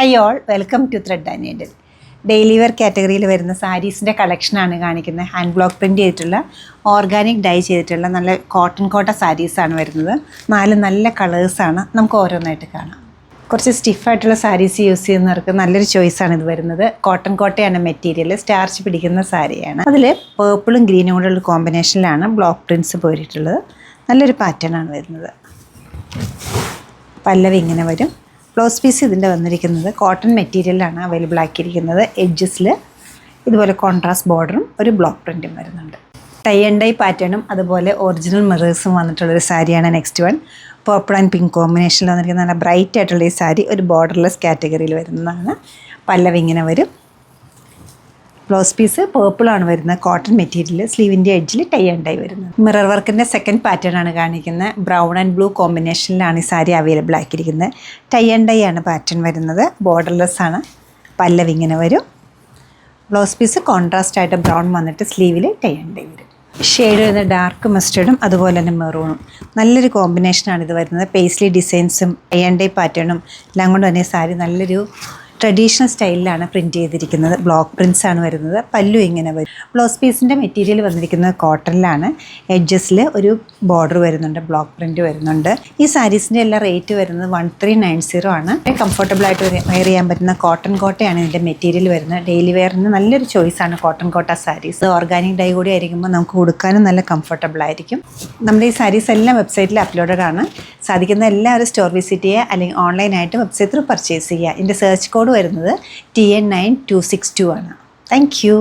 Hi all, welcome to thread and needle. Daily wear കാറ്റഗറിയിൽ വരുന്ന സാരീസിൻ്റെ കളക്ഷനാണ് കാണിക്കുന്നത്. ഹാൻഡ് ബ്ലോക്ക് പ്രിൻറ്റ് ചെയ്തിട്ടുള്ള ഓർഗാനിക് ഡൈ ചെയ്തിട്ടുള്ള നല്ല കോട്ടൺ കോട്ട സാരീസാണ് വരുന്നത്. 4 നല്ല കളേഴ്സാണ്. നമുക്ക് ഓരോന്നായിട്ട് കാണാം. കുറച്ച് സ്റ്റിഫായിട്ടുള്ള സാരീസ് യൂസ് ചെയ്യുന്നവർക്ക് നല്ലൊരു ചോയ്സാണ് ഇത് വരുന്നത്. കോട്ടൺ കോട്ടയാണ് മെറ്റീരിയൽ, സ്റ്റാർച്ച് പിടിക്കുന്ന സാരിയാണ്. അതിൽ പേർപ്പിളും ഗ്രീനും കൂടെയുള്ള കോമ്പിനേഷനിലാണ് ബ്ലോക്ക് പ്രിൻറ്റ്സ് പോയിട്ടുള്ളത്. നല്ലൊരു പാറ്റേൺ ആണ് വരുന്നത്. പല്ലവി ഇങ്ങനെ വരും. ബ്ലൗസ് പീസ് ഇതിൻ്റെ വന്നിരിക്കുന്നത് കോട്ടൺ മെറ്റീരിയലാണ് അവൈലബിൾ ആക്കിയിരിക്കുന്നത്. എഡ്ജസിൽ ഇതുപോലെ കോൺട്രാസ്റ്റ് ബോർഡറും ഒരു ബ്ലോക്ക് പ്രിൻറ്റും വരുന്നുണ്ട്. ടൈ ആൻഡ് ഡൈ പാറ്റേണും അതുപോലെ ഒറിജിനൽ മിറേഴ്സും വന്നിട്ടുള്ളൊരു സാരിയാണ് next one. Purple and pink കോമ്പിനേഷനിൽ വന്നിരിക്കുന്ന നല്ല ബ്രൈറ്റ് ആയിട്ടുള്ള ഈ സാരി ഒരു ബോർഡർലെസ് കാറ്റഗറിയിൽ വരുന്നതാണ്. പല്ലവി ഇങ്ങനെ വരും. ബ്ലൗസ് പീസ് പേർപ്പിളാണ് വരുന്നത്, കോട്ടൺ മെറ്റീരിയൽ. സ്ലീവിൻ്റെ എഡ്ജിൽ ടൈ ആൻഡ് ഡൈ വരുന്നത്. മിറർ വർക്കിൻ്റെ സെക്കൻഡ് പാറ്റേൺ ആണ് കാണിക്കുന്നത്. ബ്രൗൺ ആൻഡ് ബ്ലൂ കോമ്പിനേഷനിലാണ് ഈ സാരി അവൈലബിൾ ആക്കിയിരിക്കുന്നത്. ടൈ ആൻഡ് ഡൈ ആണ് പാറ്റേൺ വരുന്നത്. ബോർഡർലെസ് ആണ്. പല്ലവി ഇങ്ങനെ വരും. ബ്ലൗസ് പീസ് കോൺട്രാസ്റ്റ് ആയിട്ട് ബ്രൗൺ വന്നിട്ട് സ്ലീവിൽ ടൈ ആൻഡ് ഡൈ വരും. ഷെയ്ഡ് വരുന്നത് ഡാർക്ക് മസ്റ്റേർഡും അതുപോലെ തന്നെ മെറൂണും. നല്ലൊരു കോമ്പിനേഷനാണ് ഇത് വരുന്നത്. പേസ്ലി ഡിസൈൻസും ടൈ ആൻഡ് ഡൈ പാറ്റേണും എല്ലാം കൊണ്ട് തന്നെ സാരി നല്ലൊരു ട്രഡീഷണൽ സ്റ്റൈലിലാണ് പ്രിൻറ്റ് ചെയ്തിരിക്കുന്നത്. ബ്ലോക്ക് പ്രിൻറ്റ്സ് ആണ് വരുന്നത്. പല്ലു ഇങ്ങനെ വരും. ബ്ലൗസ് പീസിൻ്റെ മെറ്റീരിയൽ വന്നിരിക്കുന്നത് കോട്ടണിലാണ്. എഡ്ജസിൽ ഒരു ബോർഡർ വരുന്നുണ്ട്, ബ്ലോക്ക് പ്രിൻറ്റ് വരുന്നുണ്ട്. ഈ സാരീസിൻ്റെ എല്ലാം റേറ്റ് വരുന്നത് 1390 ആണ്. കംഫർട്ടബിൾ ആയിട്ട് വെയർ ചെയ്യാൻ പറ്റുന്ന കോട്ടൺ കോട്ടയാണ് ഇതിൻ്റെ മെറ്റീരിയൽ വരുന്നത്. ഡെയിലി വെയറിന് നല്ലൊരു ചോയ്സാണ് കോട്ടൺ കോട്ട സാരീസ്. ഓർഗാനിക് ഡൈ കൂടി ആയിരിക്കുമ്പോൾ നമുക്ക് ഉടുക്കാനും നല്ല കംഫർട്ടബിൾ ആയിരിക്കും. നമ്മുടെ ഈ സാരീസ് എല്ലാം വെബ്സൈറ്റിൽ അപ്ലോഡഡ് ആണ്. സാധിക്കുന്ന എല്ലാവരും സ്റ്റോർ വിസിറ്റ് ചെയ്യുക, അല്ലെങ്കിൽ ഓൺലൈനായിട്ട് വെബ്സൈറ്റിൽ പർച്ചേസ് ചെയ്യുക. ഇതിൻ്റെ സെർച്ച് കോഡ് വരുന്നത് TN9262 ആണ്. Thank you.